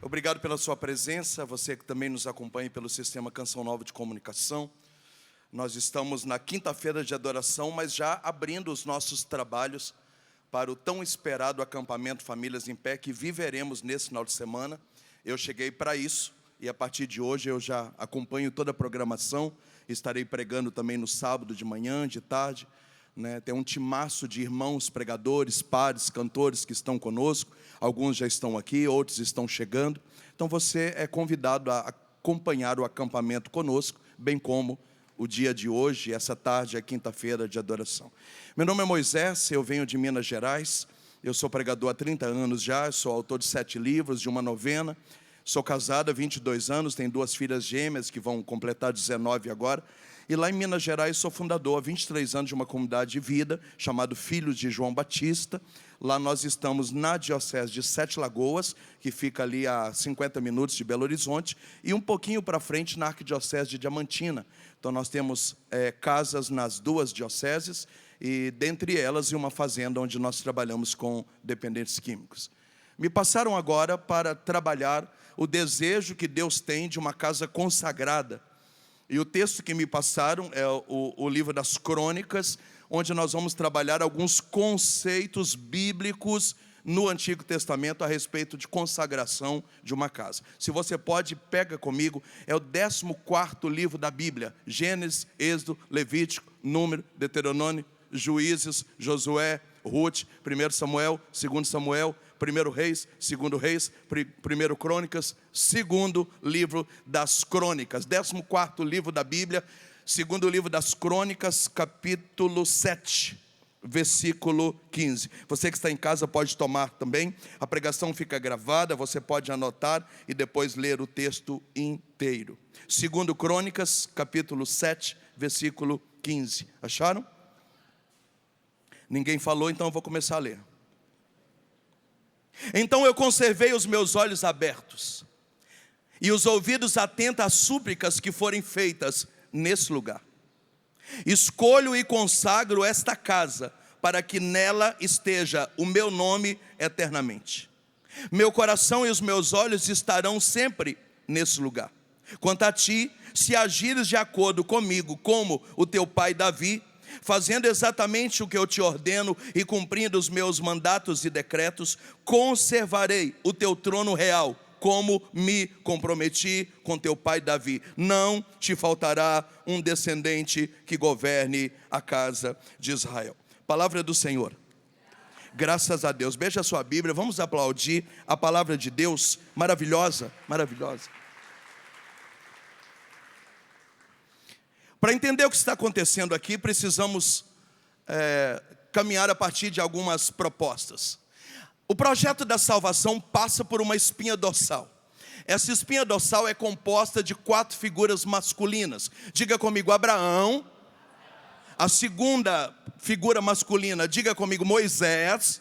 Obrigado pela sua presença, você que também nos acompanha pelo Sistema Canção Nova de Comunicação. Nós estamos na quinta-feira de adoração, mas já abrindo os nossos trabalhos para o tão esperado acampamento Famílias em Pé, que viveremos nesse final de semana. Eu cheguei para isso e a partir de hoje eu já acompanho toda a programação. Estarei pregando também no sábado de manhã, de tarde. Tem um timaço de irmãos, pregadores, padres, cantores que estão conosco. Alguns já estão aqui, outros estão chegando. Então você é convidado a acompanhar o acampamento conosco, bem como o dia de hoje, essa tarde, é quinta-feira de adoração. Meu nome é Moisés, eu venho de Minas Gerais. Eu sou pregador há 30 anos já, sou autor de 7 livros, de uma novena. Sou casado há 22 anos, tenho 2 filhas gêmeas que vão completar 19 agora. E lá em Minas Gerais sou fundador há 23 anos de uma comunidade de vida, chamado Filhos de João Batista. Lá nós estamos na diocese de Sete Lagoas, que fica ali a 50 minutos de Belo Horizonte, e um pouquinho para frente na arquidiocese de Diamantina. Então nós temos casas nas 2 dioceses, e dentre elas uma fazenda onde nós trabalhamos com dependentes químicos. Me passaram agora para trabalhar o desejo que Deus tem de uma casa consagrada. E o texto que me passaram é o livro das Crônicas, onde nós vamos trabalhar alguns conceitos bíblicos no Antigo Testamento a respeito de consagração de uma casa. Se você pode, pega comigo, é o 14º livro da Bíblia: Gênesis, Êxodo, Levítico, Número, Deuteronômio, Juízes, Josué, Ruth, 1 Samuel, 2 Samuel, 1 Reis, 2 Reis, 1 Crônicas, 2º livro das Crônicas, 14º livro da Bíblia, 2º livro das Crônicas, capítulo 7, versículo 15. Você que está em casa pode tomar também, a pregação fica gravada, você pode anotar e depois ler o texto inteiro. 2º Crônicas, capítulo 7, versículo 15. Acharam? Ninguém falou, então eu vou começar a ler. Então eu conservei os meus olhos abertos e os ouvidos atentos às súplicas que forem feitas nesse lugar. Escolho e consagro esta casa para que nela esteja o meu nome eternamente. Meu coração e os meus olhos estarão sempre nesse lugar. Quanto a ti, se agires de acordo comigo, como o teu pai Davi, fazendo exatamente o que eu te ordeno e cumprindo os meus mandatos e decretos, conservarei o teu trono real, como me comprometi com teu pai Davi. Não te faltará um descendente que governe a casa de Israel. Palavra do Senhor. Graças a Deus. Beija a sua Bíblia, vamos aplaudir a palavra de Deus, maravilhosa, maravilhosa. Para entender o que está acontecendo aqui, precisamos caminhar a partir de algumas propostas. O projeto da salvação passa por uma espinha dorsal. Essa espinha dorsal é composta de 4 figuras masculinas. Diga comigo, Abraão. A segunda figura masculina, diga comigo, Moisés.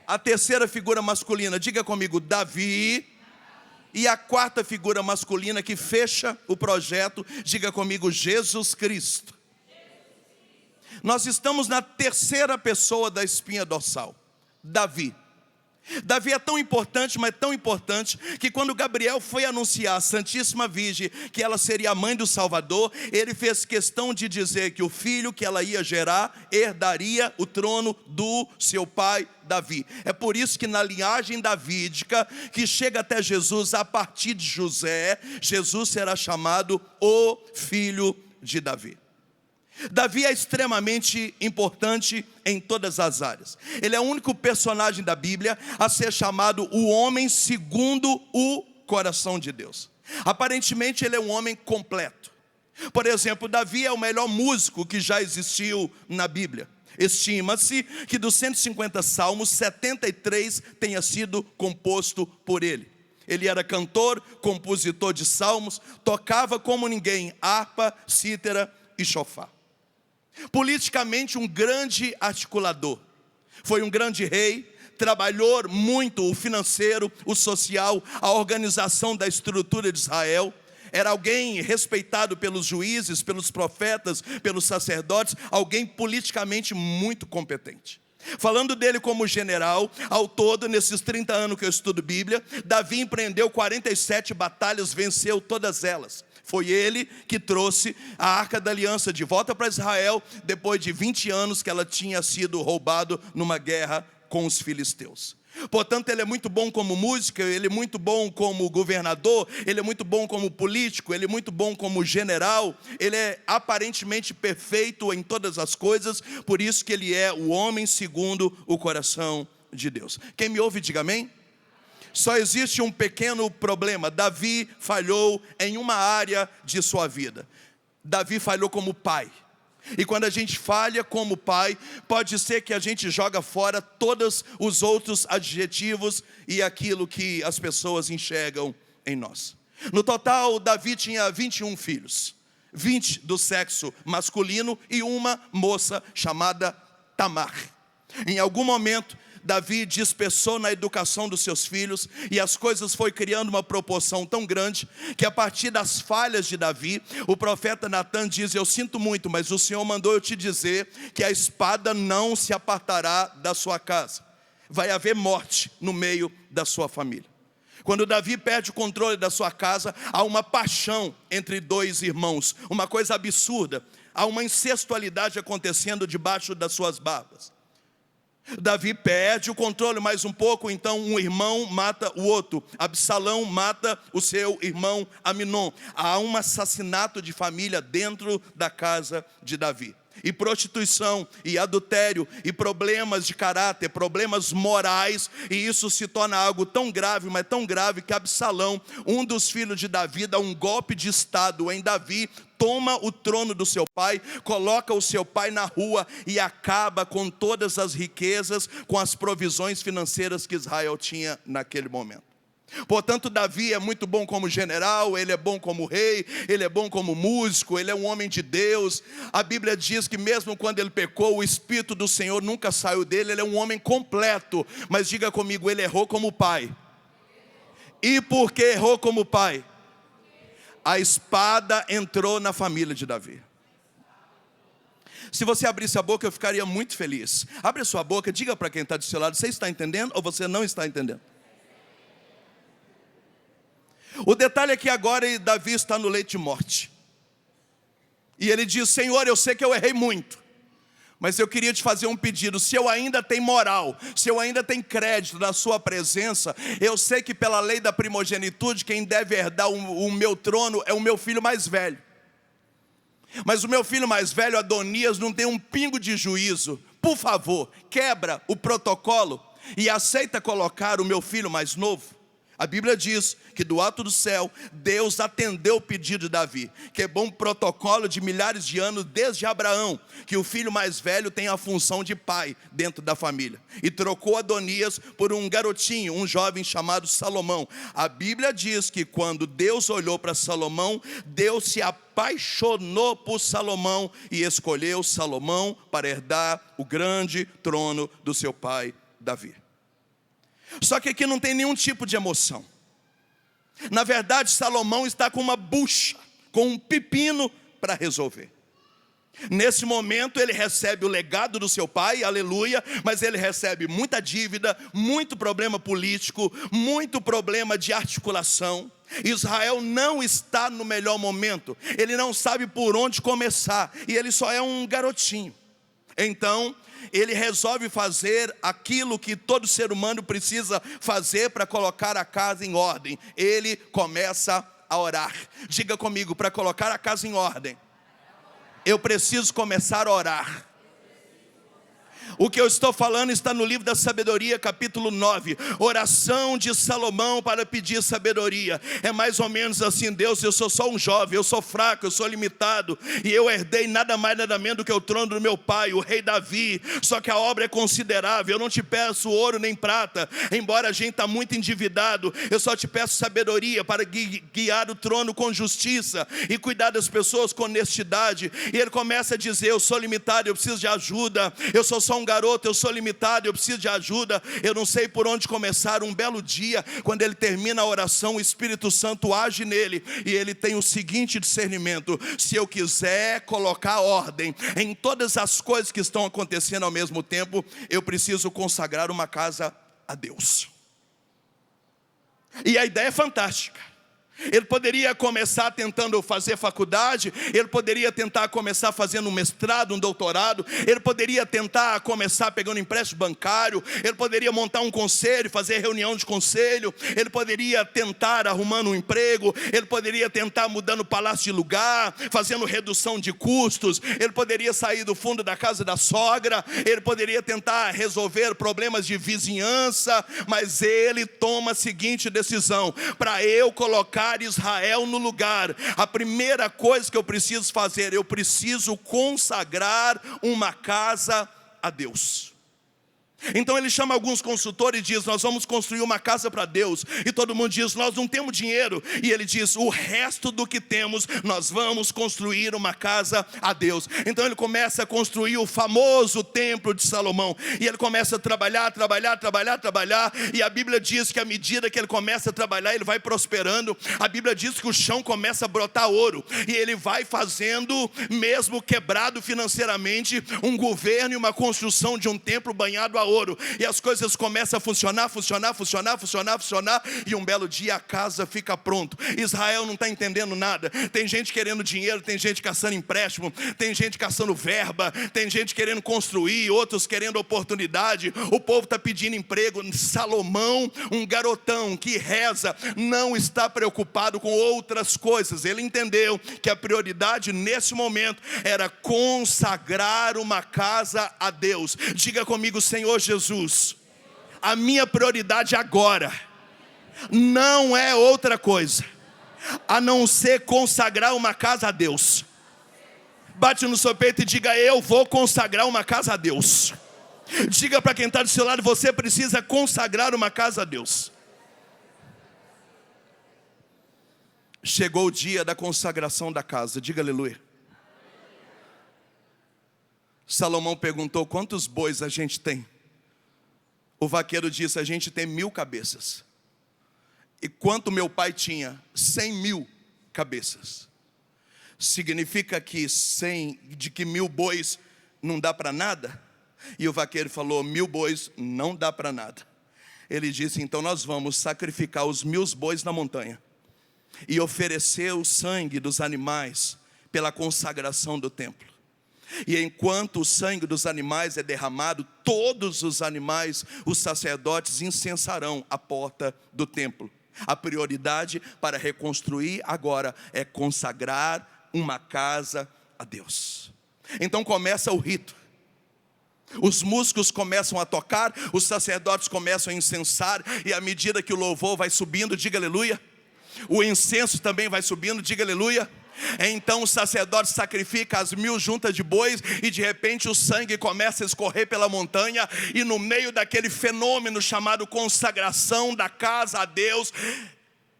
A terceira figura masculina, diga comigo, Davi. E a 4ª figura masculina que fecha o projeto, diga comigo, Jesus Cristo. Nós estamos na 3ª pessoa da espinha dorsal, Davi. Davi é tão importante, mas tão importante, que quando Gabriel foi anunciar à Santíssima Virgem que ela seria a mãe do Salvador, ele fez questão de dizer que o filho que ela ia gerar herdaria o trono do seu pai Davi. É por isso que na linhagem davídica, que chega até Jesus a partir de José, Jesus será chamado o filho de Davi. Davi é extremamente importante em todas as áreas. Ele é o único personagem da Bíblia a ser chamado o homem segundo o coração de Deus. Aparentemente ele é um homem completo. Por exemplo, Davi é o melhor músico que já existiu na Bíblia. Estima-se que dos 150 salmos, 73 tenha sido composto por ele. Ele era cantor, compositor de salmos, tocava como ninguém harpa, cítara e chofar. Politicamente um grande articulador, foi um grande rei, trabalhou muito o financeiro, o social, a organização da estrutura de Israel. Era alguém respeitado pelos juízes, pelos profetas, pelos sacerdotes, alguém politicamente muito competente. Falando dele como general, ao todo, nesses 30 anos que eu estudo Bíblia, Davi empreendeu 47 batalhas, venceu todas elas. Foi ele que trouxe a Arca da Aliança de volta para Israel, depois de 20 anos que ela tinha sido roubada numa guerra com os filisteus. Portanto, ele é muito bom como músico, ele é muito bom como governador, ele é muito bom como político, ele é muito bom como general, ele é aparentemente perfeito em todas as coisas, por isso que ele é o homem segundo o coração de Deus. Quem me ouve, diga amém. Só existe um pequeno problema: Davi falhou em uma área de sua vida. Davi falhou como pai. E quando a gente falha como pai, pode ser que a gente joga fora todos os outros adjetivos e aquilo que as pessoas enxergam em nós. No total, Davi tinha 21 filhos, 20 do sexo masculino e uma moça chamada Tamar. Em algum momento, Davi dispersou na educação dos seus filhos, e as coisas foi criando uma proporção tão grande, que a partir das falhas de Davi, o profeta Natan diz: eu sinto muito, mas o Senhor mandou eu te dizer, que a espada não se apartará da sua casa, vai haver morte no meio da sua família. Quando Davi perde o controle da sua casa, há uma paixão entre dois irmãos, uma coisa absurda, há uma incestualidade acontecendo debaixo das suas barbas. Davi perde o controle mais um pouco, então um irmão mata o outro. Absalão mata o seu irmão Aminon. Há um assassinato de família dentro da casa de Davi. E prostituição, e adultério, e problemas de caráter, problemas morais, e isso se torna algo tão grave, mas tão grave, que Absalão, um dos filhos de Davi, dá um golpe de estado em Davi, toma o trono do seu pai, coloca o seu pai na rua e acaba com todas as riquezas, com as provisões financeiras que Israel tinha naquele momento. Portanto, Davi é muito bom como general, ele é bom como rei, ele é bom como músico, ele é um homem de Deus. A Bíblia diz que mesmo quando ele pecou, o Espírito do Senhor nunca saiu dele, ele é um homem completo. Mas diga comigo, ele errou como pai. E por que errou como pai? A espada entrou na família de Davi. Se você abrisse a boca, eu ficaria muito feliz. Abre a sua boca, diga para quem está do seu lado: você está entendendo ou você não está entendendo? O detalhe é que agora Davi está no leito de morte. E ele diz: Senhor, eu sei que eu errei muito, mas eu queria te fazer um pedido. Se eu ainda tenho moral, se eu ainda tenho crédito na sua presença, eu sei que pela lei da primogenitude, quem deve herdar o meu trono é o meu filho mais velho. Mas o meu filho mais velho, Adonias, não tem um pingo de juízo. Por favor, quebra o protocolo e aceita colocar o meu filho mais novo. A Bíblia diz que do alto do céu, Deus atendeu o pedido de Davi. Quebrou um protocolo de milhares de anos desde Abraão, que o filho mais velho tem a função de pai dentro da família. E trocou Adonias por um garotinho, um jovem chamado Salomão. A Bíblia diz que quando Deus olhou para Salomão, Deus se apaixonou por Salomão e escolheu Salomão para herdar o grande trono do seu pai Davi. Só que aqui não tem nenhum tipo de emoção. Na verdade, Salomão está com uma bucha, com um pepino para resolver. Nesse momento ele recebe o legado do seu pai, aleluia, mas ele recebe muita dívida, muito problema político, muito problema de articulação. Israel não está no melhor momento, ele não sabe por onde começar, e ele só é um garotinho. Então, ele resolve fazer aquilo que todo ser humano precisa fazer para colocar a casa em ordem. Ele começa a orar. Diga comigo, para colocar a casa em ordem, eu preciso começar a orar. O que eu estou falando está no livro da sabedoria, capítulo 9. Oração de Salomão para pedir sabedoria. É mais ou menos assim: Deus, eu sou só um jovem, eu sou fraco, eu sou limitado, e eu herdei nada mais nada menos do que o trono do meu pai, o rei Davi. Só que a obra é considerável. Eu não te peço ouro nem prata, embora a gente está muito endividado. Eu só te peço sabedoria para guiar o trono com justiça e cuidar das pessoas com honestidade. E ele começa a dizer: eu sou limitado, eu preciso de ajuda, eu sou só só um garoto, eu sou limitado, eu preciso de ajuda, eu não sei por onde começar. Um belo dia, quando ele termina a oração, o Espírito Santo age nele, e ele tem o seguinte discernimento: se eu quiser colocar ordem em todas as coisas que estão acontecendo ao mesmo tempo, eu preciso consagrar uma casa a Deus. E a ideia é fantástica. Ele poderia começar tentando fazer faculdade, ele poderia tentar começar fazendo um mestrado, um doutorado, ele poderia tentar começar pegando empréstimo bancário, ele poderia montar um conselho, fazer reunião de conselho, ele poderia tentar arrumando um emprego, ele poderia tentar mudando o palácio de lugar, fazendo redução de custos, ele poderia sair do fundo da casa da sogra, ele poderia tentar resolver problemas de vizinhança, mas ele toma a seguinte decisão: para eu colocar Israel no lugar, a primeira coisa que eu preciso fazer, eu preciso consagrar uma casa a Deus. Então ele chama alguns consultores e diz: nós vamos construir uma casa para Deus. E todo mundo diz: nós não temos dinheiro. E ele diz: o resto do que temos, nós vamos construir uma casa a Deus. Então ele começa a construir o famoso templo de Salomão. E ele começa a trabalhar. E a Bíblia diz que à medida que ele começa a trabalhar, ele vai prosperando. A Bíblia diz que o chão começa a brotar ouro. E ele vai fazendo, mesmo quebrado financeiramente, um governo e uma construção de um templo banhado a ouro. E as coisas começam a funcionar. E um belo dia a casa fica pronta. Israel não está entendendo nada. Tem gente querendo dinheiro, tem gente caçando empréstimo, tem gente caçando verba, tem gente querendo construir, outros querendo oportunidade. O povo está pedindo emprego. Salomão, um garotão que reza, não está preocupado com outras coisas. Ele entendeu que a prioridade nesse momento era consagrar uma casa a Deus. Diga comigo: Senhor Jesus, a minha prioridade agora não é outra coisa a não ser consagrar uma casa a Deus. Bate no seu peito e diga: eu vou consagrar uma casa a Deus. Diga para quem está do seu lado: você precisa consagrar uma casa a Deus. Chegou o dia da consagração da casa. Diga aleluia. Salomão perguntou: quantos bois a gente tem? O vaqueiro disse: a gente tem 1000 cabeças. E quanto meu pai tinha? 100.000 cabeças. Significa que 1.000 bois não dá para nada? E o vaqueiro falou: 1000 bois não dá para nada. Ele disse: então nós vamos sacrificar os 1000 bois na montanha e oferecer o sangue dos animais pela consagração do templo. E enquanto o sangue dos animais é derramado, todos os animais, os sacerdotes incensarão a porta do templo. A prioridade para reconstruir agora é consagrar uma casa a Deus. Então começa o rito. Os músicos começam a tocar, os sacerdotes começam a incensar, e à medida que o louvor vai subindo, diga aleluia, o incenso também vai subindo, diga aleluia. Então o sacerdote sacrifica as 1000 juntas de bois, e de repente o sangue começa a escorrer pela montanha, e no meio daquele fenômeno chamado consagração da casa a Deus,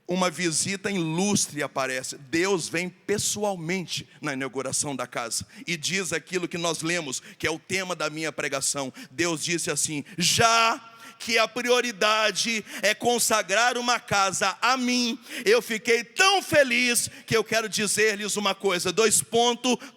uma visita ilustre aparece. Deus vem pessoalmente na inauguração da casa, e diz aquilo que nós lemos, que é o tema da minha pregação. Deus disse assim: já que a prioridade é consagrar uma casa a mim, eu fiquei tão feliz que eu quero dizer-lhes uma coisa. :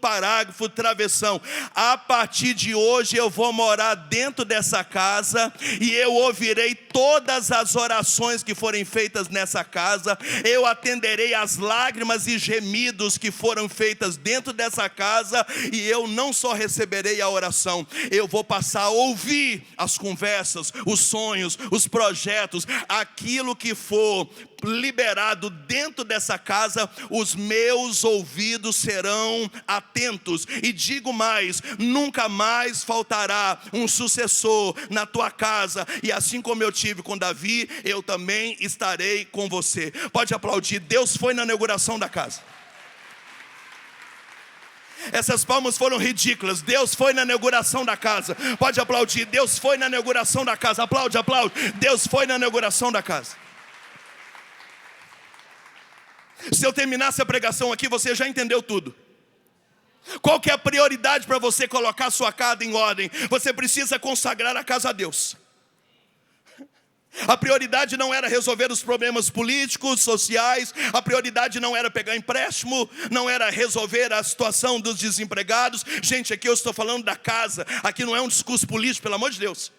parágrafo, travessão. A partir de hoje eu vou morar dentro dessa casa, e eu ouvirei todas as orações que forem feitas nessa casa, eu atenderei as lágrimas e gemidos que foram feitas dentro dessa casa, e eu não só receberei a oração, eu vou passar a ouvir as conversas, os sonhos, os projetos, aquilo que for liberado dentro dessa casa, os meus ouvidos serão atentos. E digo mais: nunca mais faltará um sucessor na tua casa, e assim como eu tive com Davi, eu também estarei com você. Pode aplaudir. Deus foi na inauguração da casa. Essas palmas foram ridículas. Deus foi na inauguração da casa. Pode aplaudir. Deus foi na inauguração da casa. Aplaude, aplaude. Deus foi na inauguração da casa. Se eu terminasse a pregação aqui, você já entendeu tudo. Qual que é a prioridade para você colocar a sua casa em ordem? Você precisa consagrar a casa a Deus. A prioridade não era resolver os problemas políticos, sociais. A prioridade não era pegar empréstimo. Não era resolver a situação dos desempregados. Gente, aqui eu estou falando da casa. Aqui não é um discurso político, pelo amor de Deus.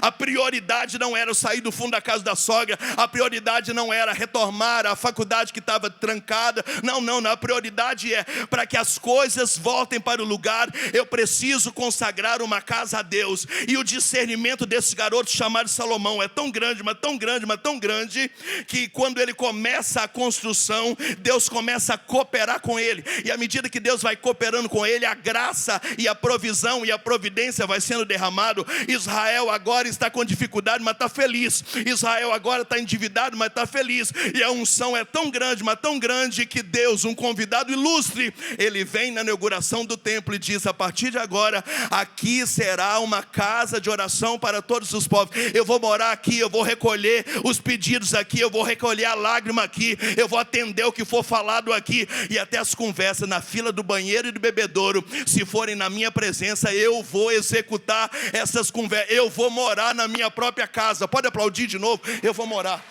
A prioridade não era sair do fundo da casa da sogra. A prioridade não era retomar a faculdade que estava trancada. Não, a prioridade é para que as coisas voltem para o lugar. Eu preciso consagrar uma casa a Deus. E o discernimento desse garoto chamado Salomão é tão grande, mas tão grande, mas tão grande, que quando ele começa a construção, Deus começa a cooperar com ele. E à medida que Deus vai cooperando com ele, a graça e a provisão e a providência vai sendo derramado. Israel agora está com dificuldade, mas está feliz. Israel agora está endividado, mas está feliz. E a unção é tão grande, mas tão grande, que Deus, um convidado ilustre, ele vem na inauguração do templo e diz: a partir de agora, aqui será uma casa de oração para todos os povos. Eu vou morar aqui, eu vou recolher os pedidos aqui, eu vou recolher a lágrima aqui, eu vou atender o que for falado aqui. E até as conversas na fila do banheiro e do bebedouro, se forem na minha presença, eu vou executar essas conversas. Eu vou morar na minha própria casa. Pode aplaudir de novo? Eu vou morar.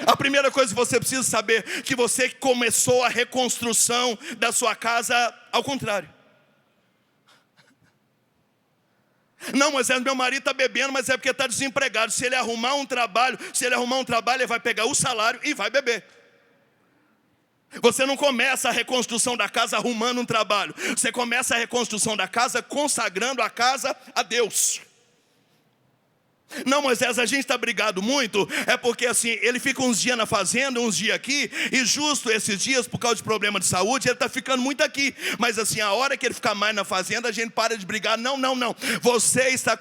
A primeira coisa que você precisa saber, que você começou a reconstrução da sua casa ao contrário. Não, mas meu marido está bebendo, mas é porque está desempregado. Se ele arrumar um trabalho, ele vai pegar o salário e vai beber. Você não começa a reconstrução da casa arrumando um trabalho. Você começa a reconstrução da casa consagrando a casa a Deus. Não, Moisés, a gente está brigado muito. É porque assim, ele fica uns dias na fazenda, uns dias aqui. E justo esses dias, por causa de problema de saúde, ele está ficando muito aqui. Mas assim, a hora que ele ficar mais na fazenda, a gente para de brigar. Não. Você está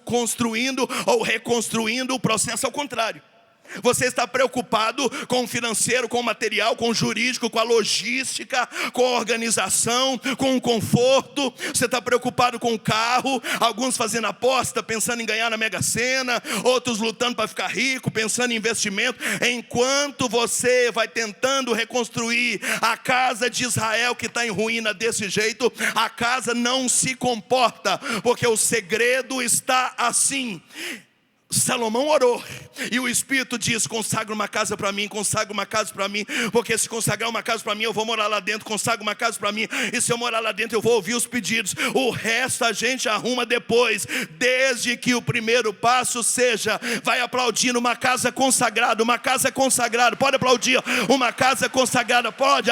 construindo ou reconstruindo o processo ao contrário. Você está preocupado com o financeiro, com o material, com o jurídico, com a logística, com a organização, com o conforto. Você está preocupado com o carro. Alguns fazendo aposta, pensando em ganhar na Mega Sena. Outros lutando para ficar rico, pensando em investimento. Enquanto você vai tentando reconstruir a casa de Israel, que está em ruína desse jeito, a casa não se comporta, porque o segredo está assim. Salomão orou, e o Espírito diz: consagra uma casa para mim, porque se consagrar uma casa para mim, eu vou morar lá dentro. Consagra uma casa para mim, e se eu morar lá dentro, eu vou ouvir os pedidos. O resto a gente arruma depois, desde que o primeiro passo seja, vai aplaudindo, uma casa consagrada, pode aplaudir, uma casa consagrada, aplaude,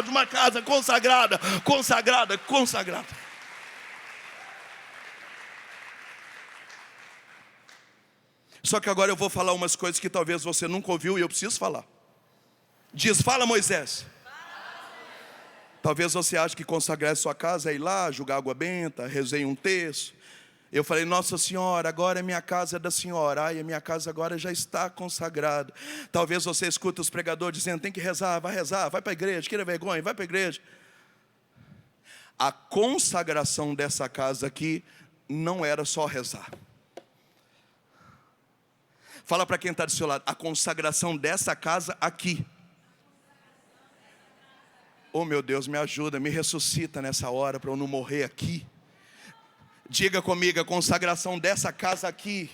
uma casa consagrada. Só que agora eu vou falar umas coisas que talvez você nunca ouviu e eu preciso falar. Diz: fala, Moisés. Talvez você ache que consagrar a sua casa é ir lá, jogar água benta, rezei um texto. Eu falei: Nossa Senhora, agora a minha casa é da Senhora. Ai, a minha casa agora já está consagrada. Talvez você escuta os pregadores dizendo: tem que rezar, vai para a igreja, queira vergonha, vai para a igreja. A consagração dessa casa aqui não era só rezar. Fala para quem está do seu lado: a consagração dessa casa aqui. Oh meu Deus, me ajuda, me ressuscita nessa hora para eu não morrer aqui. Diga comigo: a consagração dessa casa aqui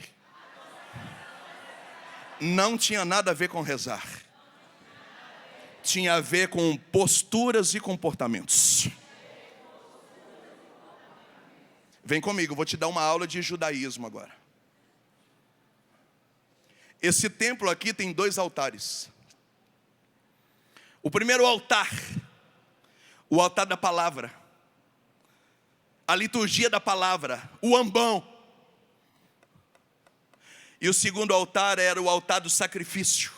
não tinha nada a ver com rezar. Tinha a ver com posturas e comportamentos. Vem comigo, vou te dar uma aula de judaísmo agora. Esse templo aqui tem 2 altares. O primeiro altar, o altar da palavra, a liturgia da palavra, o ambão. E o segundo altar era o altar do sacrifício,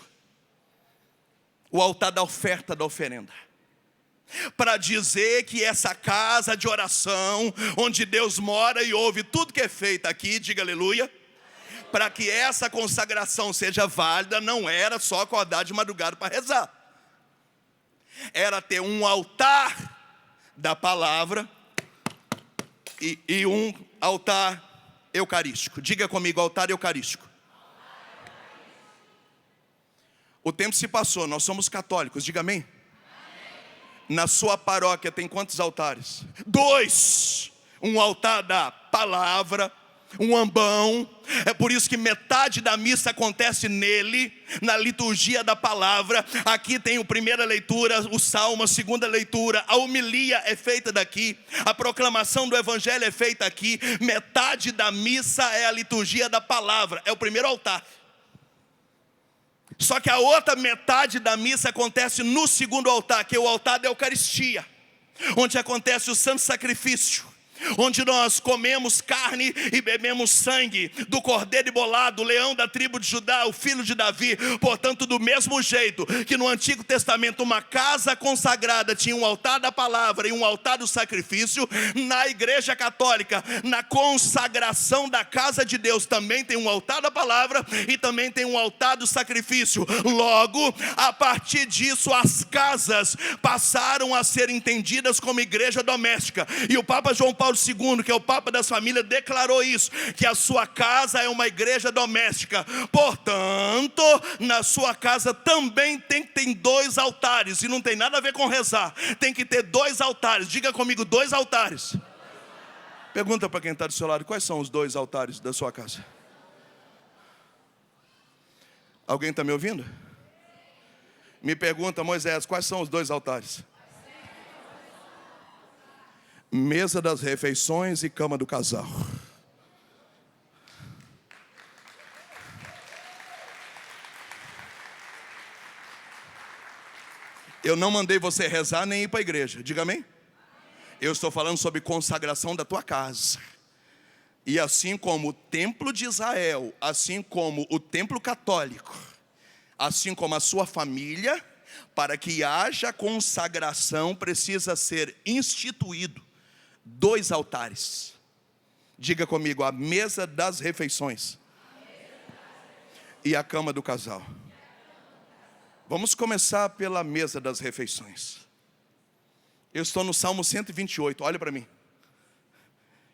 o altar da oferta, da oferenda. Para dizer que essa casa de oração, onde Deus mora e ouve tudo que é feito aqui, diga aleluia. Para que essa consagração seja válida, não era só acordar de madrugada para rezar. Era ter um altar da palavra e um altar eucarístico. Diga comigo: altar eucarístico. O tempo se passou, nós somos católicos, diga amém. Na sua paróquia tem quantos altares? 2. Um altar da palavra, um ambão. É por isso que metade da missa acontece nele, na liturgia da palavra. Aqui tem a primeira leitura, o salmo, a segunda leitura, a homilia é feita daqui, a proclamação do evangelho é feita aqui. Metade da missa é a liturgia da palavra, é o primeiro altar. Só que a outra metade da missa acontece no segundo altar, que é o altar da Eucaristia, onde acontece o santo sacrifício, onde nós comemos carne e bebemos sangue do cordeiro imolado, o leão da tribo de Judá, o filho de Davi. Portanto, do mesmo jeito que no Antigo Testamento uma casa consagrada tinha um altar da palavra e um altar do sacrifício, na Igreja Católica, na consagração da casa de Deus, também tem um altar da palavra e também tem um altar do sacrifício. Logo, a partir disso, as casas passaram a ser entendidas como igreja doméstica, e o Papa João Paulo II, que é o Papa das Famílias, declarou isso, que a sua casa é uma igreja doméstica. Portanto, na sua casa também tem que ter 2 altares, e não tem nada a ver com rezar, tem que ter 2 altares. Diga comigo, 2 altares. Pergunta para quem está do seu lado, quais são os 2 altares da sua casa? Alguém está me ouvindo? Me pergunta, Moisés, quais são os 2 altares? Mesa das refeições e cama do casal. Eu não mandei você rezar nem ir para a igreja, diga amém? Eu estou falando sobre consagração da tua casa. E assim como o templo de Israel, assim como o templo católico, assim como a sua família, para que haja consagração precisa ser instituído 2 altares. Diga comigo, a mesa das refeições e a cama do casal. Vamos começar pela mesa das refeições. Eu estou no Salmo 128, olha para mim.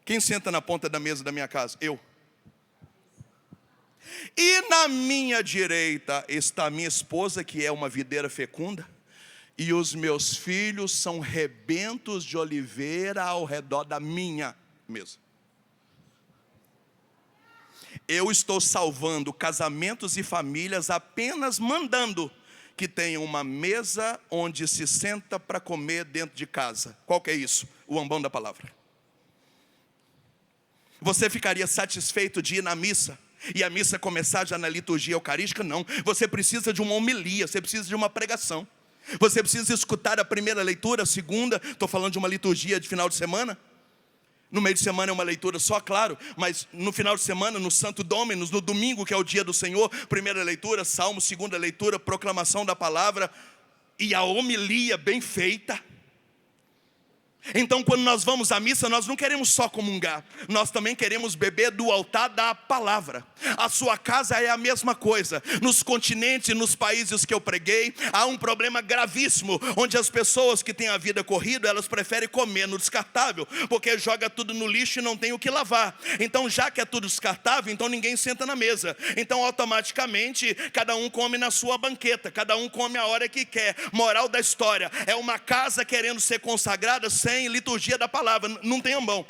Quem senta na ponta da mesa da minha casa? Eu. E na minha direita está minha esposa, que é uma videira fecunda, e os meus filhos são rebentos de oliveira ao redor da minha mesa. Eu estou salvando casamentos e famílias apenas mandando que tenha uma mesa onde se senta para comer dentro de casa. Qual que é isso? O ambão da palavra. Você ficaria satisfeito de ir na missa e a missa começar já na liturgia eucarística? Não. Você precisa de uma homilia, você precisa de uma pregação. Você precisa escutar a primeira leitura, a segunda. Estou falando de uma liturgia de final de semana. No meio de semana é uma leitura só, claro, mas no final de semana, no Santo Dominus, no domingo, que é o dia do Senhor, primeira leitura, salmo, segunda leitura, proclamação da palavra e a homilia bem feita. Então, quando nós vamos à missa, nós não queremos só comungar, nós também queremos beber do altar da palavra. A sua casa é a mesma coisa. Nos continentes e nos países que eu preguei, há um problema gravíssimo, onde as pessoas que têm a vida corrida, elas preferem comer no descartável, porque joga tudo no lixo e não tem o que lavar. Então, já que é tudo descartável, então ninguém senta na mesa. Então, automaticamente, cada um come na sua banqueta, cada um come a hora que quer. Moral da história, é uma casa querendo ser consagrada sem liturgia da palavra, não tem ambão.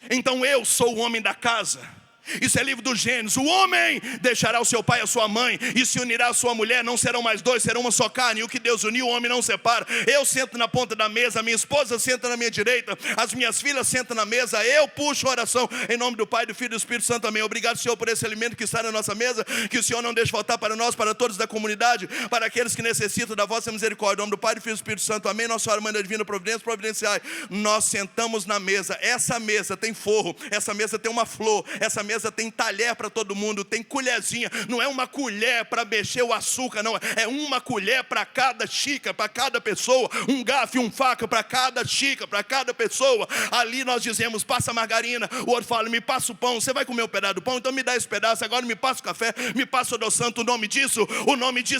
Então eu sou o homem da casa. Isso é livro do Gênesis. O homem deixará o seu pai e a sua mãe e se unirá à sua mulher, não serão mais 2, serão uma só carne. E o que Deus uniu, o homem não separa. Eu sento na ponta da mesa, a minha esposa senta na minha direita, as minhas filhas sentam na mesa, eu puxo a oração em nome do Pai, do Filho e do Espírito Santo. Amém. Obrigado, Senhor, por esse alimento que está na nossa mesa, que o Senhor não deixe faltar para nós, para todos da comunidade, para aqueles que necessitam da vossa misericórdia. Em nome do Pai, do Filho e do Espírito Santo. Amém. Nossa Senhora, Mãe da Divina Providência, providenciai. Nós sentamos na mesa. Essa mesa tem forro, essa mesa tem uma flor, essa mesa tem talher para todo mundo, tem colherzinha. Não é uma colher para mexer o açúcar, não. É uma colher para cada xícara, para cada pessoa. Um garfo e um faca para cada xícara, para cada pessoa. Ali nós dizemos, passa a margarina. O outro fala, me passa o pão. Você vai comer um pedaço do pão? Então me dá esse pedaço. Agora me passa o café, me passa o do santo. O nome disso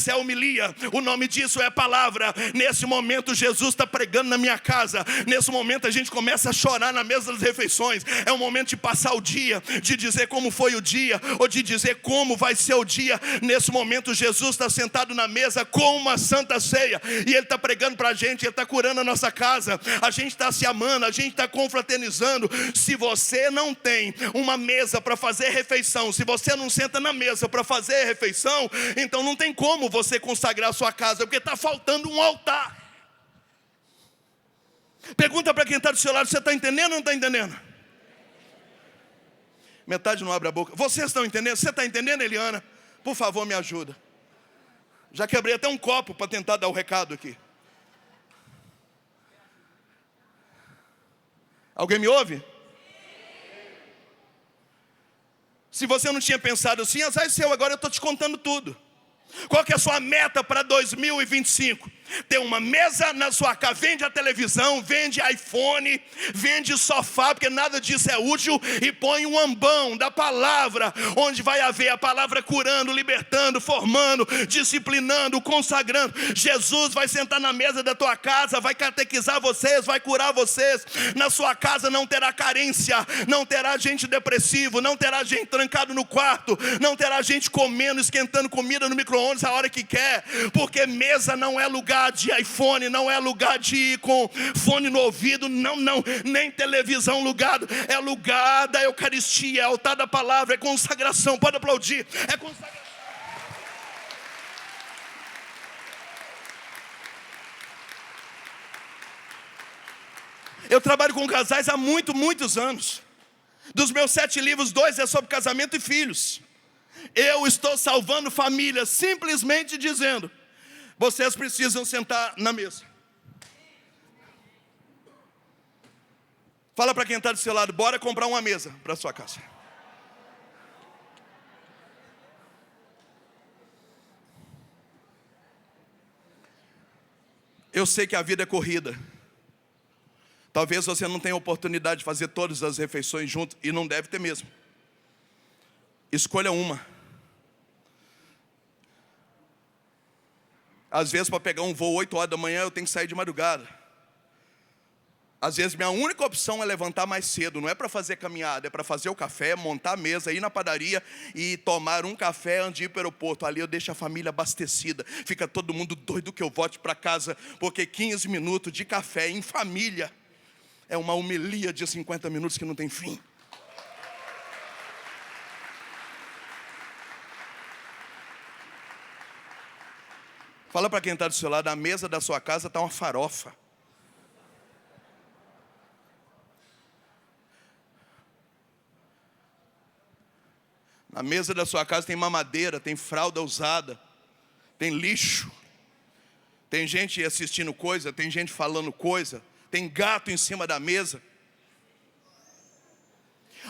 é homilia. O nome disso é palavra. Nesse momento Jesus está pregando na minha casa. Nesse momento a gente começa a chorar na mesa das refeições. É um momento de passar o dia, de dizer, dizer como foi o dia, ou de dizer como vai ser o dia. Nesse momento Jesus está sentado na mesa com uma santa ceia, e Ele está pregando para a gente, Ele está curando a nossa casa, a gente está se amando, a gente está confraternizando. Se você não tem uma mesa para fazer refeição, se você não senta na mesa para fazer refeição, então não tem como você consagrar a sua casa, porque está faltando um altar. Pergunta para quem está do seu lado: você está entendendo ou não está entendendo? Metade não abre a boca. Vocês estão entendendo? Você está entendendo, Eliana? Por favor, me ajuda. Já quebrei até um copo para tentar dar o recado aqui. Alguém me ouve? Se você não tinha pensado assim, azar é seu, agora eu estou te contando tudo. Qual que é a sua meta para 2025? Ter uma mesa na sua casa. Vende a televisão, vende iPhone, vende sofá, porque nada disso é útil, e põe um ambão da palavra, onde vai haver a palavra curando, libertando, formando, disciplinando, consagrando. Jesus vai sentar na mesa da tua casa, vai catequizar vocês, vai curar vocês. Na sua casa não terá carência, não terá gente depressivo, não terá gente trancado no quarto, não terá gente comendo, esquentando comida no micro-ondas a hora que quer, porque mesa não é lugar de iPhone, não é lugar de ir com fone no ouvido, não, nem televisão lugado, é lugar da Eucaristia, é altar da palavra, é consagração. Pode aplaudir, é consagração. Eu trabalho com casais há muitos anos. Dos meus 7 livros, 2 é sobre casamento e filhos. Eu estou salvando famílias, simplesmente dizendo: vocês precisam sentar na mesa. Fala para quem está do seu lado: bora comprar uma mesa para sua casa. Eu sei que a vida é corrida. Talvez você não tenha oportunidade de fazer todas as refeições junto, e não deve ter mesmo. Escolha uma. Às vezes, para pegar um voo 8 horas da manhã, eu tenho que sair de madrugada. Às vezes, minha única opção é levantar mais cedo. Não é para fazer caminhada, é para fazer o café, montar a mesa, ir na padaria e tomar um café antes de ir para o aeroporto. Ali eu deixo a família abastecida. Fica todo mundo doido que eu volte para casa, porque 15 minutos de café em família é uma homilia de 50 minutos que não tem fim. Fala para quem está do seu lado: a mesa da sua casa está uma farofa. Na mesa da sua casa tem mamadeira, tem fralda usada, tem lixo, tem gente assistindo coisa, tem gente falando coisa, tem gato em cima da mesa.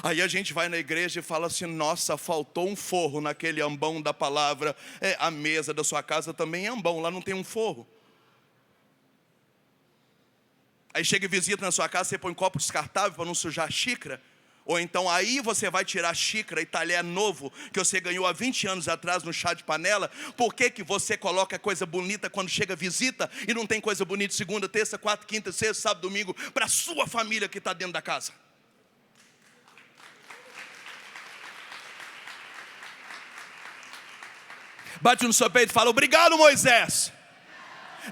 Aí a gente vai na igreja e fala assim: nossa, faltou um forro naquele ambão da palavra. A mesa da sua casa também é ambão, lá não tem um forro. Aí chega e visita na sua casa, você põe um copo descartável para não sujar a xícara. Ou então aí você vai tirar xícara e talher novo que você ganhou há 20 anos atrás no chá de panela. Por que você coloca coisa bonita quando chega visita e não tem coisa bonita segunda, terça, quarta, quinta, sexta, sábado, domingo para a sua família que está dentro da casa? Bate no seu peito e fala: obrigado, Moisés.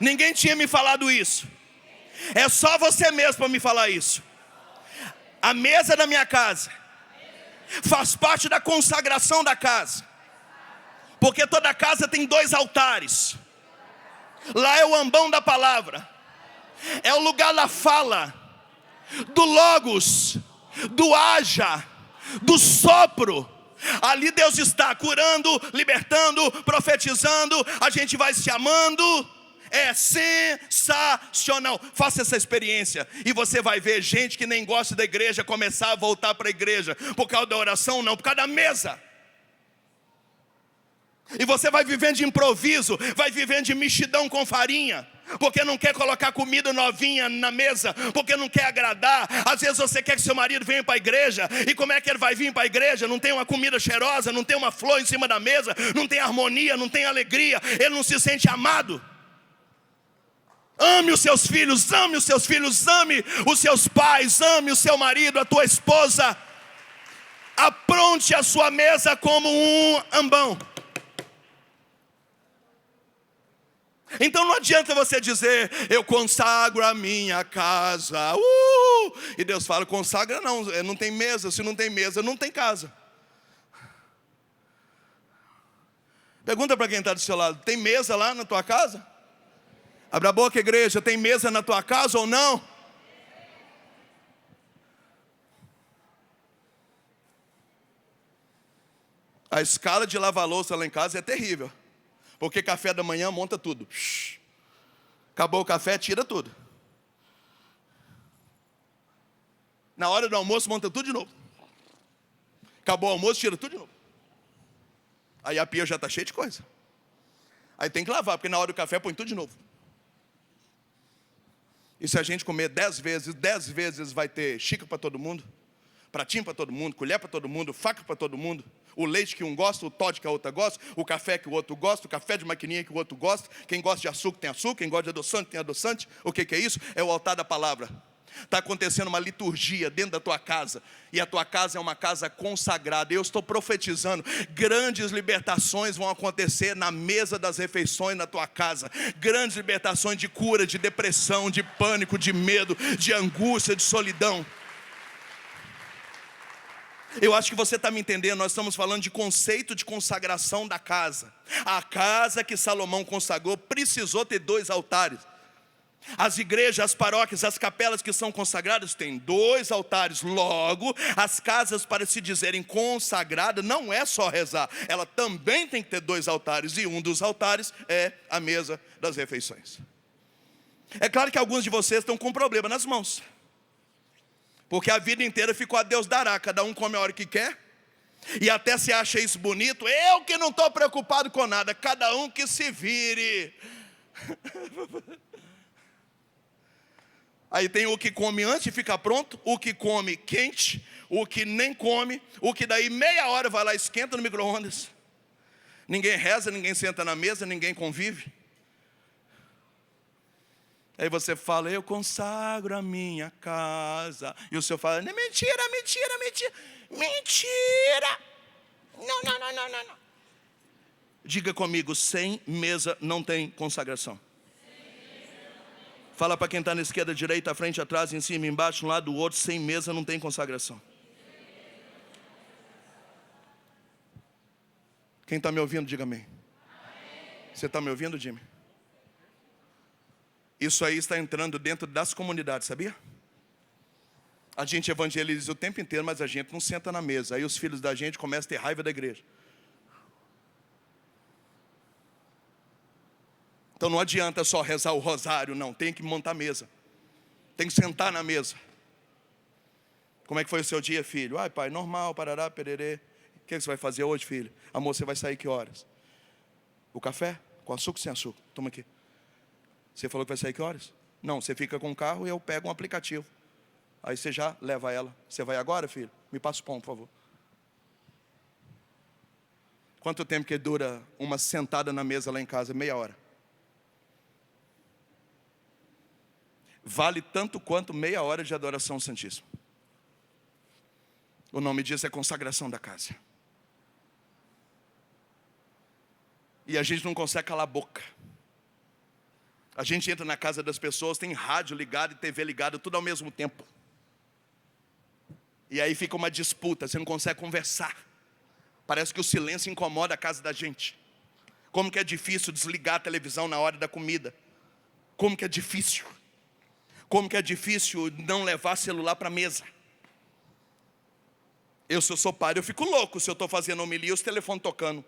Ninguém tinha me falado isso. É só você mesmo para me falar isso. A mesa da minha casa faz parte da consagração da casa, porque toda casa tem 2 altares. Lá é o ambão da palavra, é o lugar da fala, do logos, do haja, do sopro. Ali Deus está curando, libertando, profetizando. A gente vai se amando. É sensacional. Faça essa experiência e você vai ver gente que nem gosta da igreja começar a voltar para a igreja. Por causa da oração, não, por causa da mesa. E você vai vivendo de improviso, vai vivendo de mexidão com farinha, porque não quer colocar comida novinha na mesa, porque não quer agradar. Às vezes você quer que seu marido venha para a igreja, e como é que ele vai vir para a igreja? Não tem uma comida cheirosa, não tem uma flor em cima da mesa, não tem harmonia, não tem alegria, ele não se sente amado. Ame os seus filhos, ame os seus filhos, ame os seus pais, ame o seu marido, a tua esposa. apronte a sua mesa como um ambão. Então não adianta você dizer, eu consagro a minha casa. E Deus fala, consagra não tem mesa. Se não tem mesa, não tem casa. Pergunta para quem está do seu lado, tem mesa lá na tua casa? Abra a boca, igreja, tem mesa na tua casa ou não? A escala de lavar louça lá em casa é terrível. Porque café da manhã monta tudo. Acabou o café, tira tudo. Na hora do almoço, monta tudo de novo. Acabou o almoço, tira tudo de novo. Aí a pia já está cheia de coisa. Aí tem que lavar, porque na hora do café põe tudo de novo. E se a gente comer 10 vezes vai ter xícara para todo mundo, pratinho para todo mundo, colher para todo mundo, faca para todo mundo, o leite que um gosta, o Toddy que a outra gosta, o café que o outro gosta, o café de maquininha que o outro gosta, quem gosta de açúcar tem açúcar, quem gosta de adoçante tem adoçante. O que é isso? É o altar da palavra. Está acontecendo uma liturgia dentro da tua casa, e a tua casa é uma casa consagrada. Eu estou profetizando, grandes libertações vão acontecer na mesa das refeições na tua casa. Grandes libertações de cura, de depressão, de pânico, de medo, de angústia, de solidão. Eu acho que você está me entendendo. Nós estamos falando de conceito de consagração da casa. A casa que Salomão consagrou precisou ter 2 altares. As igrejas, as paróquias, as capelas que são consagradas têm 2 altares. Logo, as casas, para se dizerem consagradas, não é só rezar, ela também tem que ter 2 altares. E um dos altares é a mesa das refeições. É claro que alguns de vocês estão com um problema nas mãos, porque a vida inteira ficou a Deus dará, cada um come a hora que quer, e até se acha isso bonito. Eu que não estou preocupado com nada, cada um que se vire. Aí tem o que come antes de ficar pronto, o que come quente, o que nem come, o que daí meia hora vai lá e esquenta no micro-ondas. Ninguém reza, ninguém senta na mesa, ninguém convive. Aí você fala, eu consagro a minha casa. E o senhor fala, mentira. Não. Diga comigo, sem mesa não tem consagração. Fala para quem está na esquerda, direita, à frente, atrás, em cima, embaixo, um lado do outro. Sem mesa não tem consagração. Quem está me ouvindo, diga amém. Você está me ouvindo, Jimmy? Isso aí está entrando dentro das comunidades, sabia? A gente evangeliza o tempo inteiro, mas a gente não senta na mesa. Aí os filhos da gente começam a ter raiva da igreja. Então não adianta só rezar o rosário, não. Tem que montar a mesa. Tem que sentar na mesa. Como é que foi o seu dia, filho? Ai, pai, normal, parará, pererê. O que você vai fazer hoje, filho? Amor, você vai sair que horas? O café? Com açúcar ou sem açúcar? Toma aqui. Você falou que vai sair que horas? Não, você fica com o carro e eu pego um aplicativo. Aí você já leva ela. Você vai agora, filho? Me passa o pão, por favor. Quanto tempo que dura uma sentada na mesa lá em casa? Meia hora. Vale tanto quanto meia hora de adoração ao Santíssimo. O nome disso é consagração da casa. E a gente não consegue calar a boca. A gente entra na casa das pessoas, tem rádio ligado e TV ligada, tudo ao mesmo tempo. E aí fica uma disputa, você não consegue conversar. Parece que o silêncio incomoda a casa da gente. Como que é difícil desligar a televisão na hora da comida. Como que é difícil. Como que é difícil não levar celular para a mesa. Se eu sou padre, eu fico louco se eu estou fazendo homilia e os telefones tocando.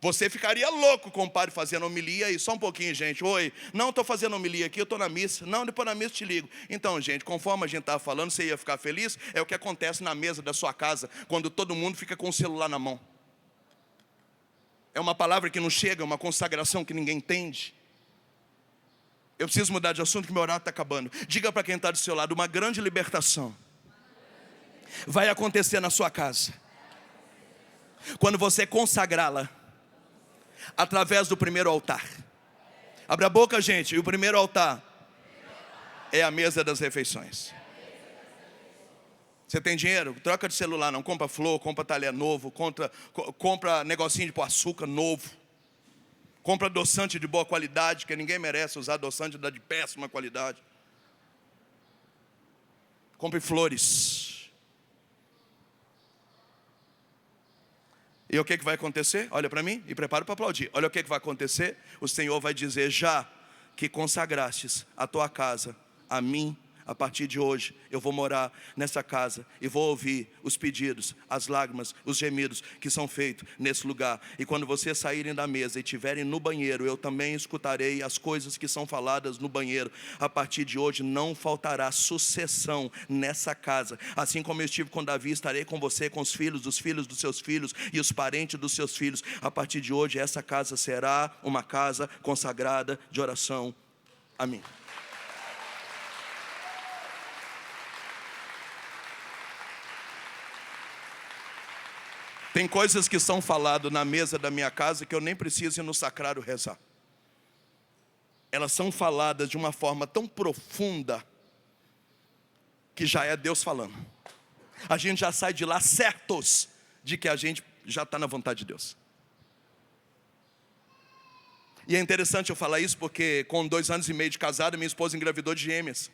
Você ficaria louco com o padre fazendo homilia e só um pouquinho, gente. Oi, não estou fazendo homilia aqui, eu estou na missa. Não, depois na missa te ligo. Então, gente, conforme a gente estava falando, você ia ficar feliz. É o que acontece na mesa da sua casa, quando todo mundo fica com o celular na mão. É uma palavra que não chega, uma consagração que ninguém entende. Eu preciso mudar de assunto que meu horário está acabando. Diga para quem está do seu lado, uma grande libertação vai acontecer na sua casa quando você consagrá-la através do primeiro altar. Abra a boca, gente. E o primeiro altar é a mesa das refeições. Você tem dinheiro? Troca de celular não, compra flor, compra talher novo, compra negocinho de pôr açúcar novo. Compra adoçante de boa qualidade, que ninguém merece usar adoçante de péssima qualidade. Compre flores. E o que vai acontecer? Olha para mim e prepara para aplaudir. Olha o que vai acontecer. O Senhor vai dizer: já que consagrastes a tua casa a mim, a partir de hoje, eu vou morar nessa casa e vou ouvir os pedidos, as lágrimas, os gemidos que são feitos nesse lugar. E quando vocês saírem da mesa e estiverem no banheiro, eu também escutarei as coisas que são faladas no banheiro. A partir de hoje não faltará sucessão nessa casa. Assim como eu estive com Davi, estarei com você, com os filhos dos seus filhos e os parentes dos seus filhos. A partir de hoje, essa casa será uma casa consagrada de oração a mim. Tem coisas que são faladas na mesa da minha casa que eu nem preciso ir no sacrário rezar. Elas são faladas de uma forma tão profunda que já é Deus falando. A gente já sai de lá certos de que a gente já está na vontade de Deus. E é interessante eu falar isso porque com 2 anos e meio de casado, minha esposa engravidou de gêmeas.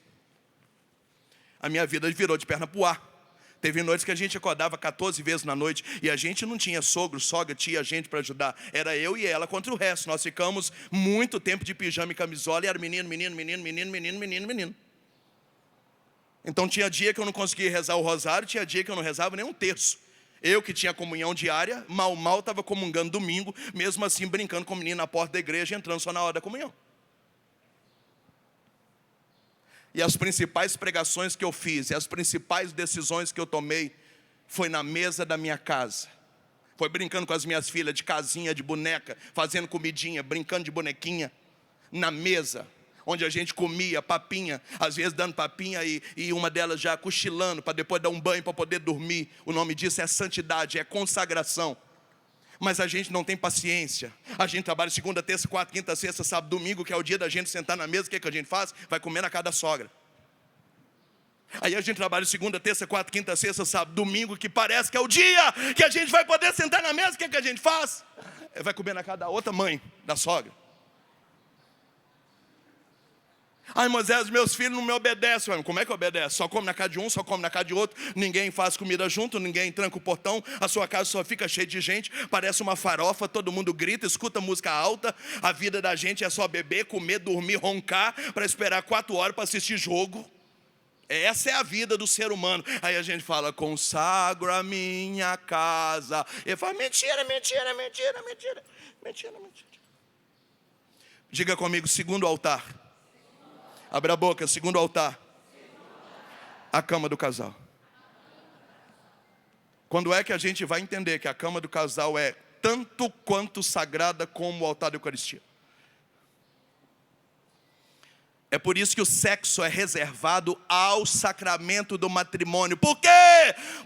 A minha vida virou de perna para o ar. Teve noites que a gente acordava 14 vezes na noite e a gente não tinha sogro, sogra, tia, gente para ajudar. Era eu e ela contra o resto. Nós ficamos muito tempo de pijama e camisola e era menino. Então tinha dia que eu não conseguia rezar o rosário, tinha dia que eu não rezava nem um terço. Eu que tinha comunhão diária, mal estava comungando domingo, mesmo assim brincando com o menino na porta da igreja, entrando só na hora da comunhão. E as principais pregações que eu fiz, e as principais decisões que eu tomei, foi na mesa da minha casa. Foi brincando com as minhas filhas de casinha, de boneca, fazendo comidinha, brincando de bonequinha, na mesa, onde a gente comia papinha, às vezes dando papinha e uma delas já cochilando, para depois dar um banho para poder dormir. O nome disso é santidade, é consagração. Mas a gente não tem paciência. A gente trabalha segunda, terça, quarta, quinta, sexta, sábado, domingo, que é o dia da gente sentar na mesa. O que a gente faz? Vai comer na casa da sogra. Aí a gente trabalha segunda, terça, quarta, quinta, sexta, sábado, domingo, que parece que é o dia que a gente vai poder sentar na mesa. O que a gente faz? Vai comer na casa da outra mãe, da sogra. Ai, Moisés, meus filhos não me obedecem. Como é que obedece? Só come na casa de um, só come na casa de outro. Ninguém faz comida junto, ninguém tranca o portão. A sua casa só fica cheia de gente. Parece uma farofa, todo mundo grita, escuta música alta. A vida da gente é só beber, comer, dormir, roncar, para esperar 4 horas para assistir jogo. Essa é a vida do ser humano. Aí a gente fala: consagro a minha casa. Ele fala: mentira. Diga comigo: segundo altar. Abra a boca, segundo altar. A cama do casal. Quando é que a gente vai entender que a cama do casal é tanto quanto sagrada como o altar da Eucaristia? É por isso que o sexo é reservado ao sacramento do matrimônio. Por quê?